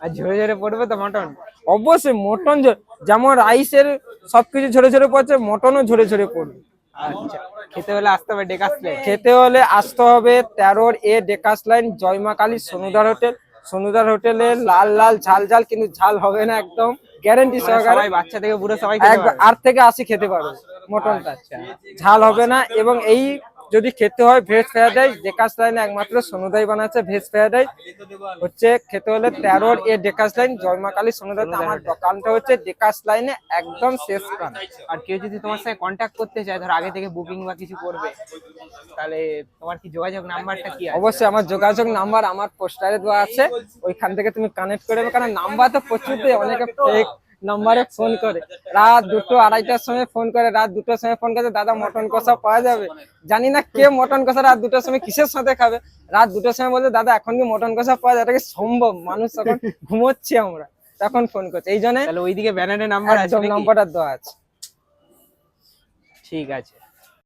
আর ঝরে ঝরে পড়বে তো মটন? অবশ্যই মটন যেমন রাইসের সবকিছু ঝরে ঝরে পড়ছে, মটনও ঝরে ঝরে পড়বে। আচ্ছা, খেতে হলে আসতে হবে ডেকাস লেন। খেতে হলে আসতে হবে 13A ডেকাস লাইন, জয়মা কালী সোনুদার হোটেল। সোনুদার হোটেলে লাল লাল ঝাল ঝাল, কিন্তু ঝাল হবে না একদম, গ্যারেন্টি মানে সহকারে। সবাই বাচ্চা থেকে বুড়ো সবাই খেতে পারবে? 8 থেকে 80 খেতে পারবে মটনটা। আচ্ছা। ঝাল হবে না। এবং এই যদি খেতে হয় ভেজ ফ্রাইড রাইস, ডেকাস লাইনে একমাত্র সোনুদাই বানাচ্ছে ভেজ ফ্রাইড রাইস। হচ্ছে খেতে হলে 13A ডেকাস লাইন, জয়মা কালী সোনুদাতে। আমার দোকানটা হচ্ছে ডেকাস লাইনে একদম শেষ প্রান্ত। আর কেউ যদি তোমার সাথে কন্ট্যাক্ট করতে চায়, ধর আগে থেকে বুকিং বা কিছু করবে, তাহলে তোমার কি যোগাযোগ নাম্বারটা কি আছে? অবশ্যই আমার যোগাযোগ নাম্বার আমার পোস্টারে দেওয়া আছে, ওইখান থেকে তুমি কানেক্ট করে নেবে। কারণ নাম্বার তো প্রচুর দেয়, অনেকে ফেক নাম্বারে ফোন করে, রাত 2টো 2:30টার সময় ফোন করে, রাত 2টোর সময় ফোন করে, দাদা মটন কষা পাওয়া যাবে? জানি না কে মটন কষা রাত 2টোর সময় কিসের সাথে খাবে। রাত 2টোর সময় বলছে দাদা এখন কি মটন কষা পাওয়া যায়? এটা কি সম্ভব? মানুষ তখন ঘুমোচ্ছি আমরা, তখন ফোন করছে। এই জন্য তাহলে ওইদিকে ব্যানারে নাম্বার আছে একদম নাকি? নাম্বারটা দেওয়া আছে। ঠিক আছে।